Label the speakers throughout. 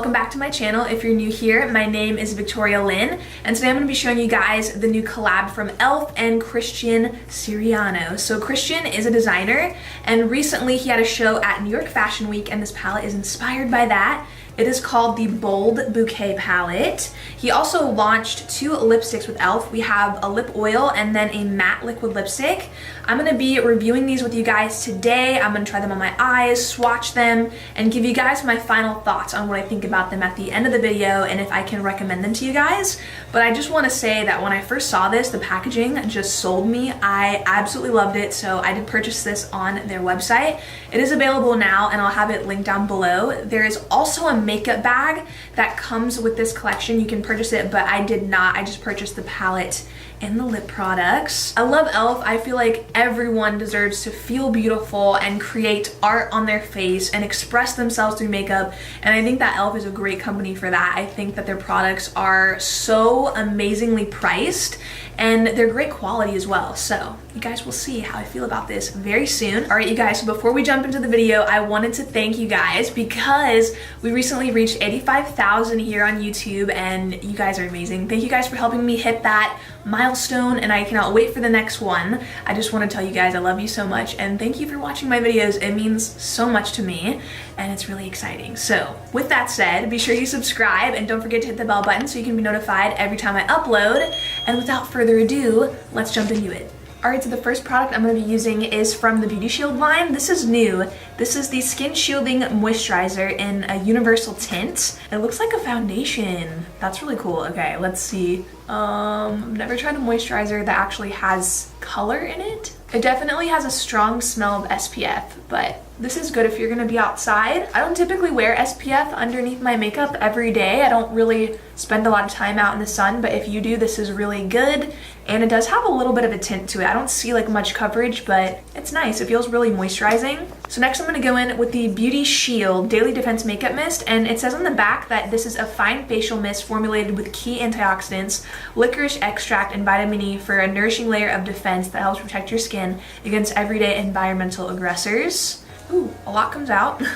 Speaker 1: welcome back to my channel. If you're new here, my name is Victoria Lynn, and today I'm going to be showing you guys the new collab from E.L.F and Christian SIRIANO. So Christian is a designer, and recently he had a show at New York Fashion Week, and this palette is inspired by that. It is called the Bold Bouquet palette. He also launched 2 lipsticks with E.L.F. We have a lip oil and then a matte liquid lipstick. I'm going to be reviewing these with you guys today. I'm going to try them on my eyes, swatch them, and give you guys my final thoughts on what I think about them at the end of the video and if I can recommend them to you guys. But I just want to say that when I first saw this, the packaging just sold me. I absolutely loved it, so I did purchase this on their website. It is available now, and I'll have it linked down below. There is also a makeup bag that comes with this collection. You can purchase it, but I did not. I just purchased the palette and the lip products. I love E.L.F. I feel like everyone deserves to feel beautiful and create art on their face and express themselves through makeup, and I think that E.L.F. is a great company for that. I think that their products are so amazingly priced and they're great quality as well. So you guys will see how I feel about this very soon. All right, you guys, so before we jump into the video, I wanted to thank you guys because we recently reached 85,000 here on YouTube, and you guys are amazing. Thank you guys for helping me hit that milestone, and I cannot wait for the next one. I just want to tell you guys I love you so much, and thank you for watching my videos. It means so much to me, and it's really exciting. So with that said, be sure you subscribe and don't forget to hit the bell button so you can be notified every time I upload. And without further ado, let's jump into it. Alright, so the first product I'm going to be using is from the Beauty Shield line. This is new. This is the Skin Shielding Moisturizer in a universal tint. It looks like a foundation. That's really cool. Okay, let's see. I've never tried a moisturizer that actually has color in it. It definitely has a strong smell of SPF, but this is good if you're gonna be outside. I don't typically wear SPF underneath my makeup every day. I don't really spend a lot of time out in the sun, but if you do, this is really good. And it does have a little bit of a tint to it. I don't see like much coverage, but it's nice. It feels really moisturizing. So next I'm gonna go in with the Beauty Shield Daily Defense Makeup Mist, and it says on the back that this is a fine facial mist formulated with key antioxidants, licorice extract, and vitamin E for a nourishing layer of defense that helps protect your skin against everyday environmental aggressors. Ooh, a lot comes out. You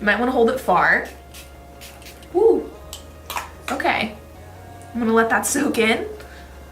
Speaker 1: might want to hold it far. Ooh, okay. I'm gonna let that soak in.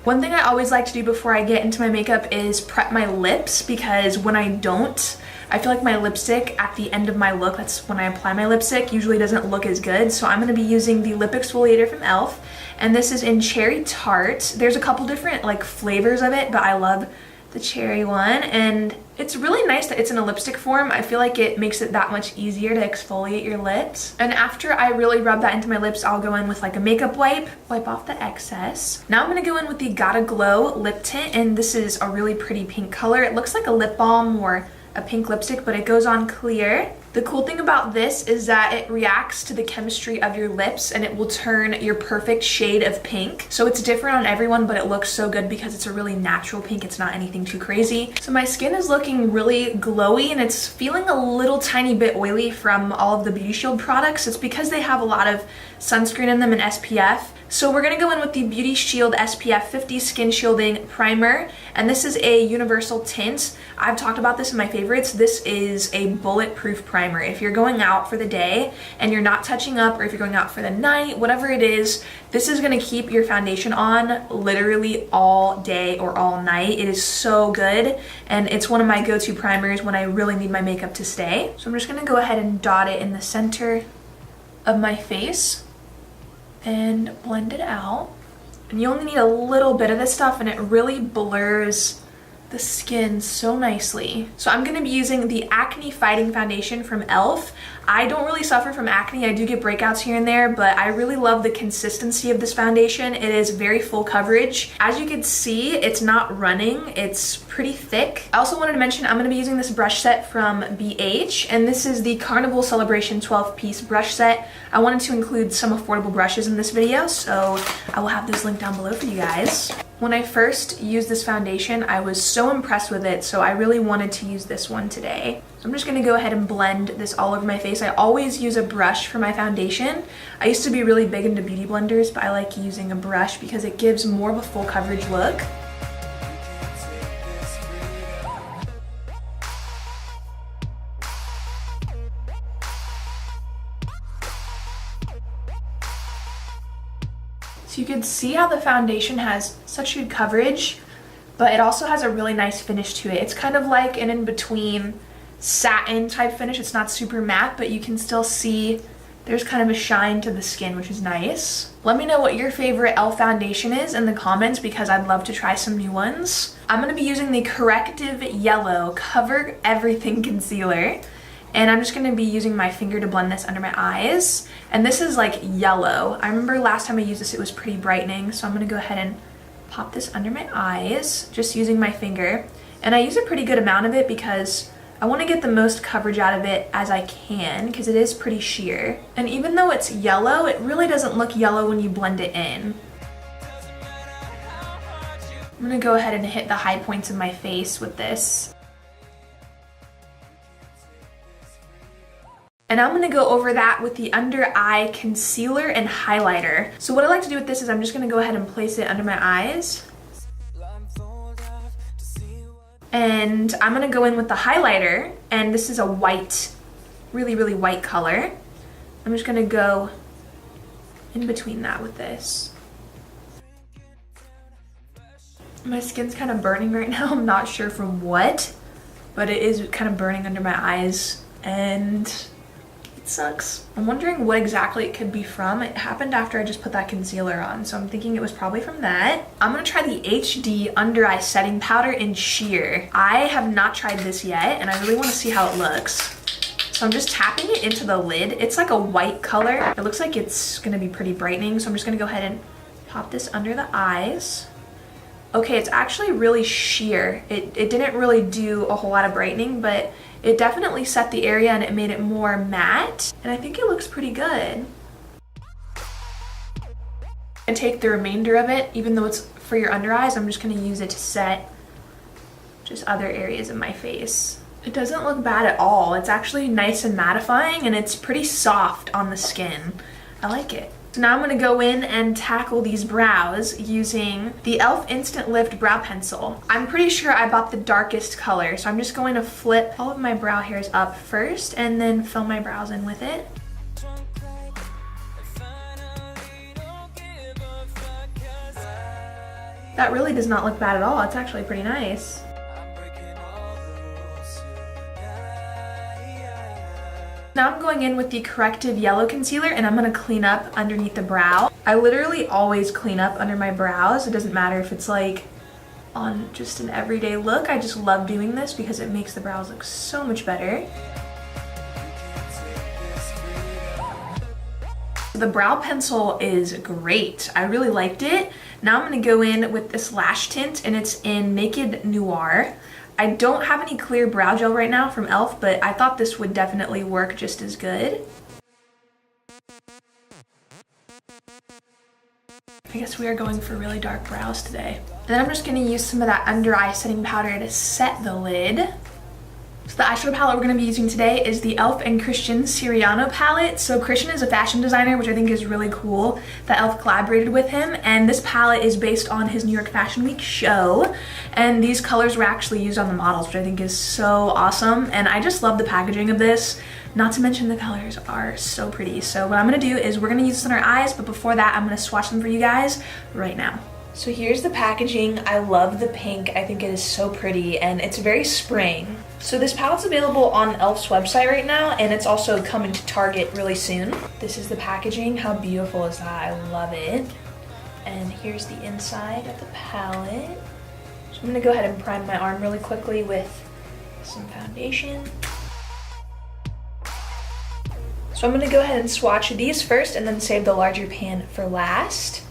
Speaker 1: One thing I always like to do before I get into my makeup is prep my lips, because when I don't, I feel like my lipstick at the end of my look, that's when I apply my lipstick, usually doesn't look as good. So I'm going to be using the lip exfoliator from E.L.F, and this is in Cherry Tart. There's a couple different like flavors of it, but I love the cherry one, and it's really nice that it's in a lipstick form. I feel like it makes it that much easier to exfoliate your lips. And after I really rub that into my lips, I'll go in with like a makeup wipe off the excess. Now I'm gonna go in with the Gotta Glow lip tint, and this is a really pretty pink color. It looks like a lip balm or a pink lipstick, but it goes on clear. The cool thing about this is that it reacts to the chemistry of your lips, and it will turn your perfect shade of pink. So it's different on everyone, but it looks so good because it's a really natural pink. It's not anything too crazy. So my skin is looking really glowy, and it's feeling a little tiny bit oily from all of the Beauty Shield products. It's because they have a lot of sunscreen in them and SPF. So we're gonna go in with the Beauty Shield SPF 50 Skin Shielding Primer, and this is a universal tint. I've talked about this in my favorites. This is a bulletproof primer. If you're going out for the day and you're not touching up, or if you're going out for the night, whatever it is, this is gonna keep your foundation on literally all day or all night. It is so good, and it's one of my go-to primers when I really need my makeup to stay. So I'm just gonna go ahead and dot it in the center of my face and blend it out. And you only need a little bit of this stuff, and it really blurs the skin so nicely. So I'm going to be using the Acne Fighting Foundation from E.L.F. I don't really suffer from acne. I do get breakouts here and there, but I really love the consistency of this foundation. It is very full coverage. As you can see, it's not running. It's pretty thick. I also wanted to mention I'm going to be using this brush set from BH, and this is the Carnival Celebration 12-piece brush set. I wanted to include some affordable brushes in this video, so I will have those linked down below for you guys. When I first used this foundation, I was so impressed with it, so I really wanted to use this one today. So I'm just going to go ahead and blend this all over my face. I always use a brush for my foundation. I used to be really big into beauty blenders, but I like using a brush because it gives more of a full coverage look. So you can see how the foundation has such good coverage, but it also has a really nice finish to it. It's kind of like an in-between satin type finish. It's not super matte, but you can still see there's kind of a shine to the skin, which is nice. Let me know what your favorite e.l.f. foundation is in the comments because I'd love to try some new ones. I'm gonna be using the Corrective Yellow Cover Everything Concealer. And I'm just gonna be using my finger to blend this under my eyes. And this is like yellow. I remember last time I used this, it was pretty brightening. So I'm gonna go ahead and pop this under my eyes, just using my finger. And I use a pretty good amount of it because I wanna get the most coverage out of it as I can because it is pretty sheer. And even though it's yellow, it really doesn't look yellow when you blend it in. I'm gonna go ahead and hit the high points of my face with this. And I'm gonna go over that with the under eye concealer and highlighter. So what I like to do with this is I'm just gonna go ahead and place it under my eyes. And I'm gonna go in with the highlighter, and this is a white, really, really white color. I'm just gonna go in between that with this. My skin's kind of burning right now. I'm not sure from what, but it is kind of burning under my eyes, and it sucks. I'm wondering what exactly it could be from. It happened after I just put that concealer on, so I'm thinking it was probably from that. I'm gonna try the HD Under Eye Setting Powder in Sheer. I have not tried this yet, and I really wanna see how it looks. So I'm just tapping it into the lid. It's like a white color. It looks like it's gonna be pretty brightening, so I'm just gonna go ahead and pop this under the eyes. Okay, it's actually really sheer. It didn't really do a whole lot of brightening, but it definitely set the area and it made it more matte. And I think it looks pretty good. And take the remainder of it, even though it's for your under eyes, I'm just gonna use it to set just other areas of my face. It doesn't look bad at all. It's actually nice and mattifying, and it's pretty soft on the skin. I like it. So now I'm gonna go in and tackle these brows using the e.l.f. Instant Lift Brow Pencil. I'm pretty sure I bought the darkest color, so I'm just going to flip all of my brow hairs up first and then fill my brows in with it. That really does not look bad at all. It's actually pretty nice. Now I'm going in with the Corrective Yellow Concealer, and I'm gonna clean up underneath the brow. I literally always clean up under my brows. It doesn't matter if it's like on just an everyday look. I just love doing this because it makes the brows look so much better. The brow pencil is great. I really liked it. Now I'm gonna go in with this lash tint, and it's in Naked Noir. I don't have any clear brow gel right now from e.l.f., but I thought this would definitely work just as good. I guess we are going for really dark brows today. And then I'm just gonna use some of that under eye setting powder to set the lid. So the eyeshadow palette we're gonna be using today is the e.l.f. and Christian SIRIANO palette. So Christian is a fashion designer, which I think is really cool that e.l.f. collaborated with him. And this palette is based on his New York Fashion Week show. And these colors were actually used on the models, which I think is so awesome. And I just love the packaging of this. Not to mention the colors are so pretty. So what I'm gonna do is we're gonna use this on our eyes, but before that, I'm gonna swatch them for you guys right now. So here's the packaging. I love the pink. I think it is so pretty, and it's very spring. So this palette's available on e.l.f.'s website right now, and it's also coming to Target really soon. This is the packaging. How beautiful is that? I love it. And here's the inside of the palette. So I'm gonna go ahead and prime my arm really quickly with some foundation. So I'm gonna go ahead and swatch these first and then save the larger pan for last.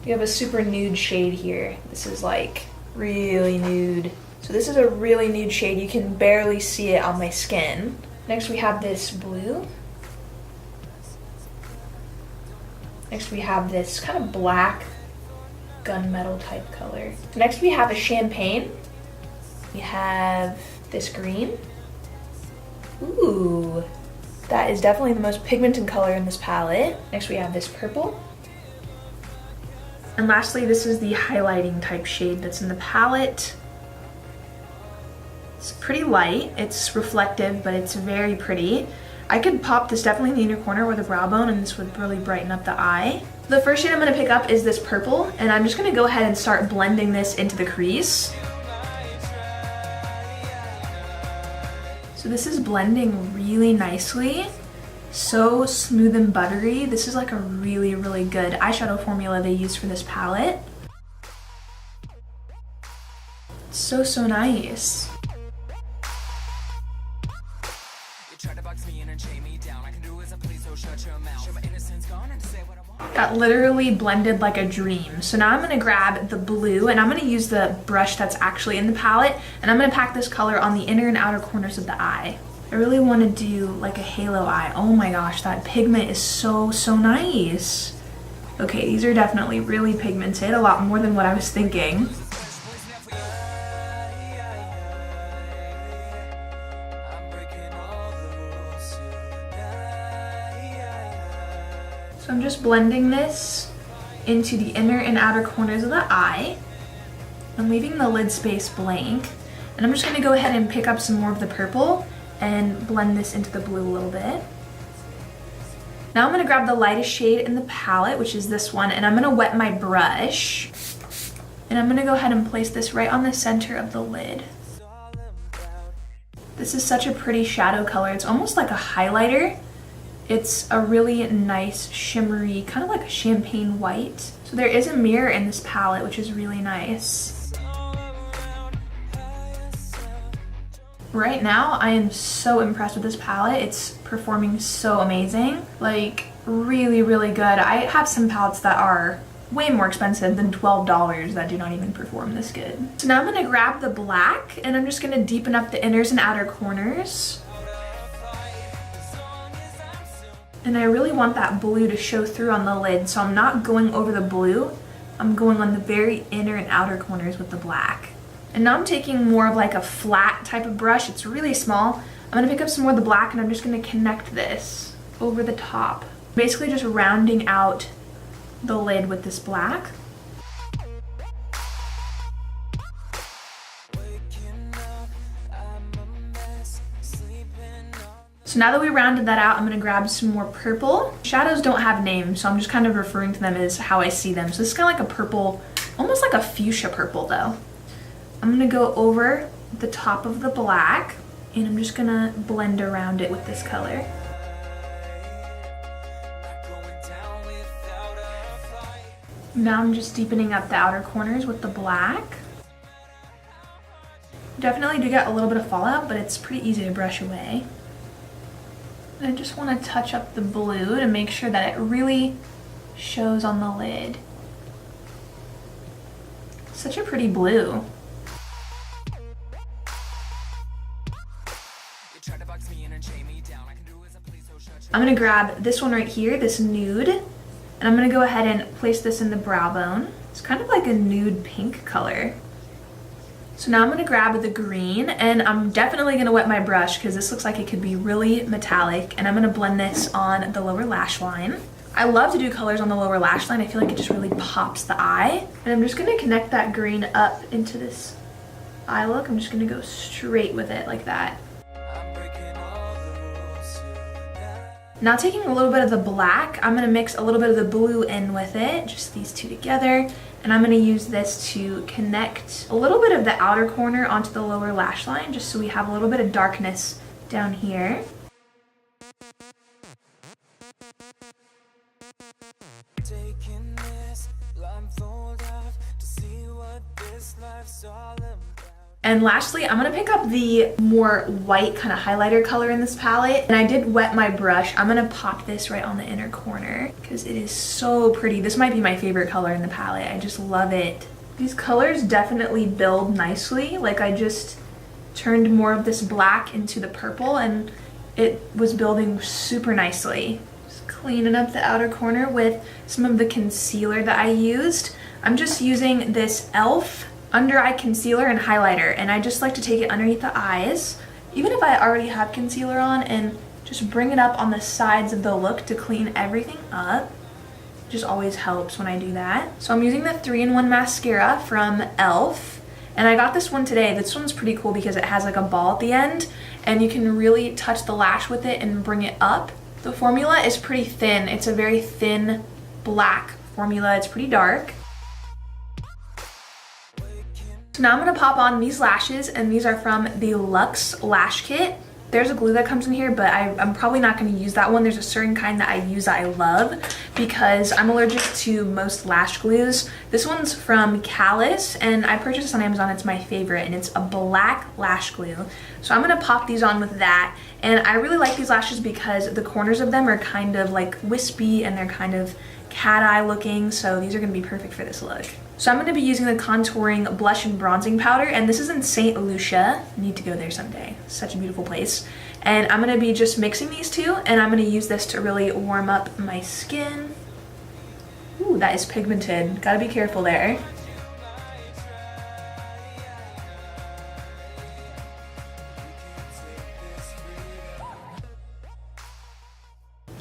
Speaker 1: We have a super nude shade here. This is like really nude. So this is a really nude shade. You can barely see it on my skin. Next we have this blue. Next we have this kind of black gunmetal type color. Next we have a champagne. We have this green. Ooh, that is definitely the most pigmented color in this palette. Next we have this purple. And lastly, this is the highlighting type shade that's in the palette. It's pretty light, it's reflective, but it's very pretty. I could pop this definitely in the inner corner or the brow bone, and this would really brighten up the eye. The first shade I'm going to pick up is this purple, and I'm just going to go ahead and start blending this into the crease. So this is blending really nicely. So smooth and buttery. This is like a really, really good eyeshadow formula they use for this palette. It's so, so nice. That literally blended like a dream. So now I'm gonna grab the blue, and I'm gonna use the brush that's actually in the palette, and I'm gonna pack this color on the inner and outer corners of the eye. I really wanna do like a halo eye. Oh my gosh, that pigment is so, so nice. Okay, these are definitely really pigmented, a lot more than what I was thinking. So I'm just blending this into the inner and outer corners of the eye. I'm leaving the lid space blank. And I'm just gonna go ahead and pick up some more of the purple and blend this into the blue a little bit. Now I'm gonna grab the lightest shade in the palette, which is this one, and I'm gonna wet my brush. And I'm gonna go ahead and place this right on the center of the lid. This is such a pretty shadow color. It's almost like a highlighter. It's a really nice shimmery, kind of like a champagne white. So there is a mirror in this palette, which is really nice. Right now, I am so impressed with this palette. It's performing so amazing. Like, really, really good. I have some palettes that are way more expensive than $12 that do not even perform this good. So now I'm gonna grab the black, and I'm just gonna deepen up the inners and outer corners. And I really want that blue to show through on the lid, so I'm not going over the blue. I'm going on the very inner and outer corners with the black. And now I'm taking more of like a flat type of brush. It's really small. I'm gonna pick up some more of the black, and I'm just gonna connect this over the top. Basically just rounding out the lid with this black. So now that we rounded that out, I'm gonna grab some more purple. Shadows don't have names, so I'm just kind of referring to them as how I see them. So this is kind of like a purple, almost like a fuchsia purple though. I'm gonna go over the top of the black, and I'm just gonna blend around it with this color. Now I'm just deepening up the outer corners with the black. Definitely do get a little bit of fallout, but it's pretty easy to brush away. I just want to touch up the blue to make sure that it really shows on the lid. Such a pretty blue. I'm gonna grab this one right here, this nude, and I'm gonna go ahead and place this in the brow bone. It's kind of like a nude pink color. So now I'm gonna grab the green, and I'm definitely gonna wet my brush because this looks like it could be really metallic, and I'm gonna blend this on the lower lash line. I love to do colors on the lower lash line. I feel like it just really pops the eye. And I'm just gonna connect that green up into this eye look. I'm just gonna go straight with it like that. Now taking a little bit of the black, I'm gonna mix a little bit of the blue in with it, just these two together. And I'm gonna use this to connect a little bit of the outer corner onto the lower lash line, just so we have a little bit of darkness down here. Taking this blindfold off to see what this life's all about. And lastly, I'm gonna pick up the more white kind of highlighter color in this palette. And I did wet my brush. I'm gonna pop this right on the inner corner because it is so pretty. This might be my favorite color in the palette. I just love it. These colors definitely build nicely. Like, I just turned more of this black into the purple, and it was building super nicely. Just cleaning up the outer corner with some of the concealer that I used. I'm just using this E.L.F. under eye concealer and highlighter, and I just like to take it underneath the eyes, even if I already have concealer on, and just bring it up on the sides of the look to clean everything up. It just always helps when I do that. So I'm using the 3-in-1 mascara from E.L.F. And I got this one today. This one's pretty cool because it has like a ball at the end, and you can really touch the lash with it and bring it up. The formula is pretty thin. It's a very thin black formula. It's pretty dark. So now I'm gonna pop on these lashes, and these are from the Luxe Lash Kit. There's a glue that comes in here, but I'm probably not gonna use that one. There's a certain kind that I use that I love because I'm allergic to most lash glues. This one's from Callus, and I purchased this on Amazon. It's my favorite, and it's a black lash glue. So I'm gonna pop these on with that. And I really like these lashes because the corners of them are kind of like wispy and they're kind of cat eye looking. So these are gonna be perfect for this look. So I'm gonna be using the contouring blush and bronzing powder, and this is in St. Lucia. I need to go there someday. Such a beautiful place. And I'm gonna be just mixing these two, and I'm gonna use this to really warm up my skin. Ooh, that is pigmented. Gotta be careful there.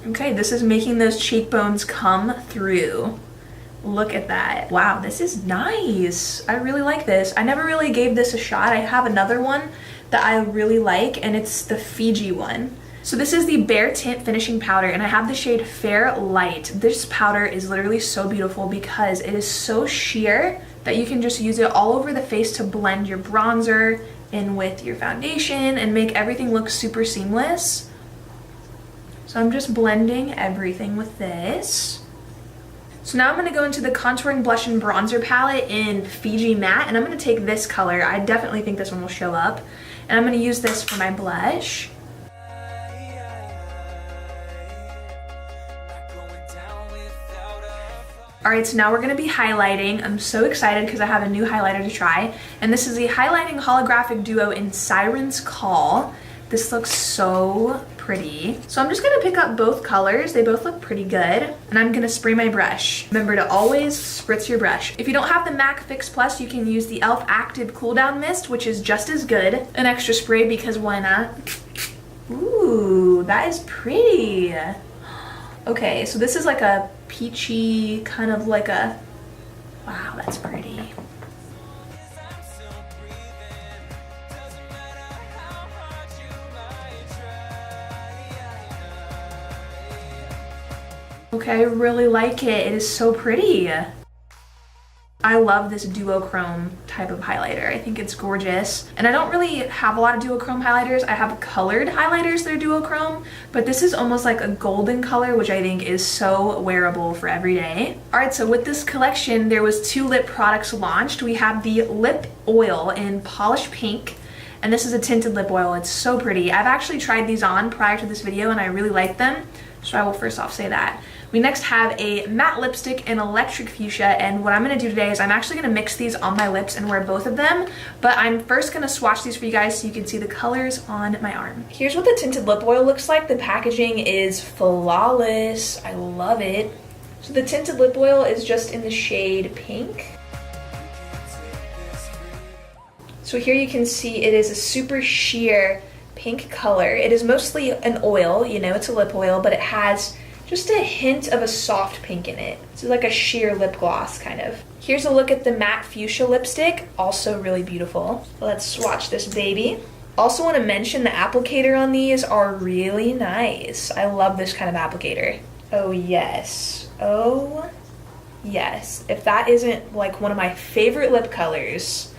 Speaker 1: Okay, this is making those cheekbones come through. Look at that. Wow, this is nice. I really like this. I never really gave this a shot. I have another one that I really like, and it's the Fiji one. So this is the Bare Tint Finishing Powder, and I have the shade Fair Light. This powder is literally so beautiful because it is so sheer that you can just use it all over the face to blend your bronzer in with your foundation and make everything look super seamless. So I'm just blending everything with this. So now I'm going to go into the Contouring Blush and Bronzer palette in Fiji Matte, and I'm going to take this color. I definitely think this one will show up. And I'm going to use this for my blush. Alright, so now we're going to be highlighting. I'm so excited because I have a new highlighter to try. And this is the Highlighting Holographic Duo in Siren's Call. This looks so pretty. So I'm just gonna pick up both colors. They both look pretty good. And I'm gonna spray my brush. Remember to always spritz your brush. If you don't have the MAC Fix Plus, you can use the E.L.F. Active Cool Down Mist, which is just as good. An extra spray because why not? Ooh, that is pretty. Okay, so this is like a peachy, kind of like a, wow, that's pretty. Okay, I really like it. It is so pretty. I love this duochrome type of highlighter. I think it's gorgeous. And I don't really have a lot of duochrome highlighters. I have colored highlighters that are duochrome, but this is almost like a golden color, which I think is so wearable for every day. All right, so with this collection, there was 2 lip products launched. We have the lip oil in Polish Pink, and this is a tinted lip oil. It's so pretty. I've actually tried these on prior to this video, and I really like them. So I will first off say that. We next have a matte lipstick in Electric Fuchsia, and what I'm going to do today is I'm actually going to mix these on my lips and wear both of them, but I'm first going to swatch these for you guys so you can see the colors on my arm. Here's what the tinted lip oil looks like. The packaging is flawless. I love it. So the tinted lip oil is just in the shade Pink. So here you can see it is a super sheer pink color. It is mostly an oil, you know, it's a lip oil, but it has just a hint of a soft pink in it. It's like a sheer lip gloss, kind of. Here's a look at the matte fuchsia lipstick, also really beautiful. Let's swatch this baby. Also want to mention the applicator on these are really nice. I love this kind of applicator. Oh yes, oh yes. If that isn't like one of my favorite lip colors.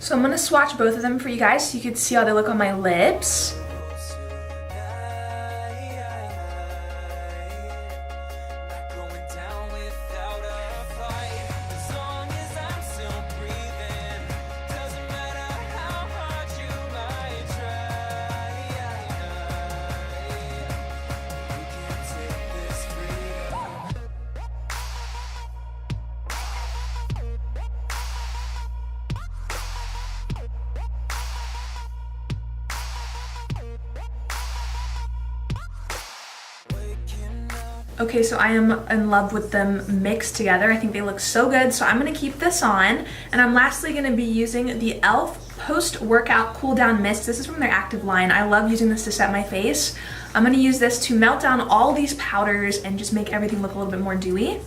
Speaker 1: So I'm gonna swatch both of them for you guys so you can see how they look on my lips. Okay, so I am in love with them mixed together. I think they look so good, so I'm gonna keep this on. And I'm lastly gonna be using the E.L.F. Post-Workout Cool Down Mist. This is from their active line. I love using this to set my face. I'm gonna use this to melt down all these powders and just make everything look a little bit more dewy.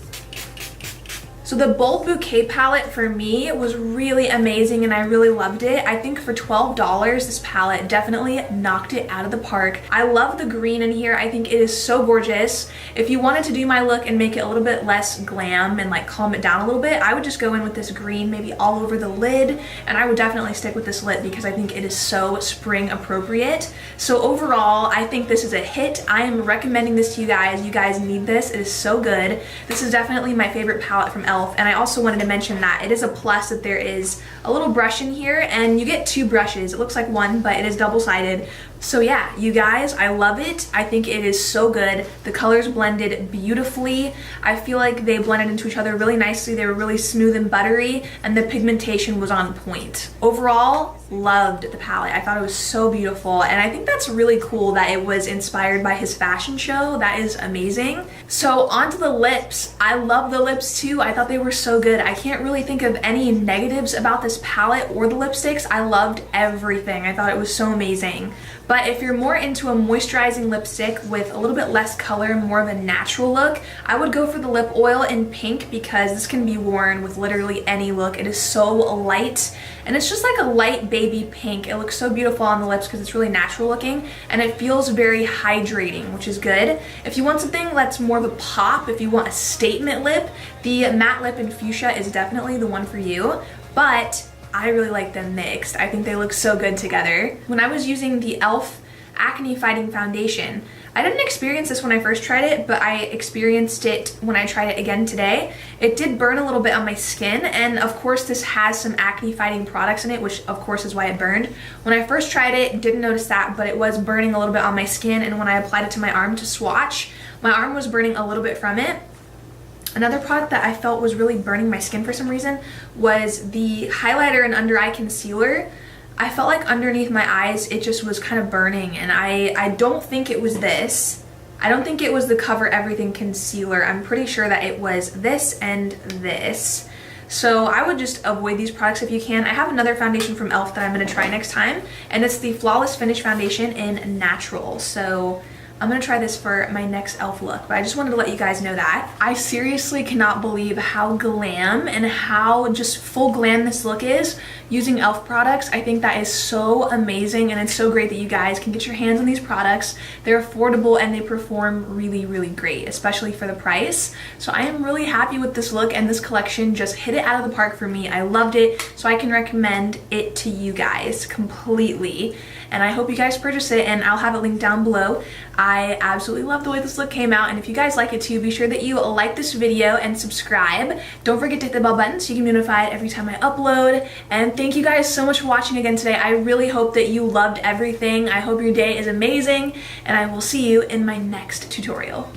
Speaker 1: So the Bold Bouquet palette for me was really amazing and I really loved it. I think for $12, this palette definitely knocked it out of the park. I love the green in here. I think it is so gorgeous. If you wanted to do my look and make it a little bit less glam and like calm it down a little bit, I would just go in with this green maybe all over the lid, and I would definitely stick with this lip because I think it is so spring appropriate. So overall, I think this is a hit. I am recommending this to you guys. You guys need this. It is so good. This is definitely my favorite palette from E.L.F. And I also wanted to mention that it is a plus that there is a little brush in here, and you get 2 brushes. It looks like one, but it is double-sided. So yeah, you guys, I love it. I think it is so good. The colors blended beautifully. I feel like they blended into each other really nicely. They were really smooth and buttery, and the pigmentation was on point. Overall, loved the palette. I thought it was so beautiful, and I think that's really cool that it was inspired by his fashion show. That is amazing. So onto the lips. I love the lips too. I thought they were so good. I can't really think of any negatives about this palette or the lipsticks. I loved everything. I thought it was so amazing. But if you're more into a moisturizing lipstick with a little bit less color, more of a natural look, I would go for the lip oil in pink because this can be worn with literally any look. It is so light, and it's just like a light baby pink. It looks so beautiful on the lips because it's really natural looking, and it feels very hydrating, which is good. If you want something that's more of a pop, if you want a statement lip, the matte lip in fuchsia is definitely the one for you. But I really like them mixed. I think they look so good together. When I was using the E.L.F. Acne Fighting Foundation, I didn't experience this when I first tried it, but I experienced it when I tried it again today. It did burn a little bit on my skin, and of course this has some acne fighting products in it, which of course is why it burned. When I first tried it, didn't notice that, but it was burning a little bit on my skin, and when I applied it to my arm to swatch, my arm was burning a little bit from it. Another product that I felt was really burning my skin for some reason was the highlighter and under eye concealer. I felt like underneath my eyes it just was kind of burning, and I don't think it was this. I don't think it was the Cover Everything concealer. I'm pretty sure that it was this and this. So I would just avoid these products if you can. I have another foundation from E.L.F. that I'm going to try next time, and it's the Flawless Finish Foundation in Natural. So I'm gonna try this for my next E.L.F. look, but I just wanted to let you guys know that. I seriously cannot believe how glam and how just full glam this look is using E.L.F. products. I think that is so amazing, and it's so great that you guys can get your hands on these products. They're affordable and they perform really, really great, especially for the price. So I am really happy with this look, and this collection just hit it out of the park for me. I loved it, so I can recommend it to you guys completely. And I hope you guys purchase it, and I'll have it linked down below. I absolutely love the way this look came out, and if you guys like it too, be sure that you like this video and subscribe. Don't forget to hit the bell button so you can be notified every time I upload. And thank you guys so much for watching again today. I really hope that you loved everything. I hope your day is amazing, and I will see you in my next tutorial.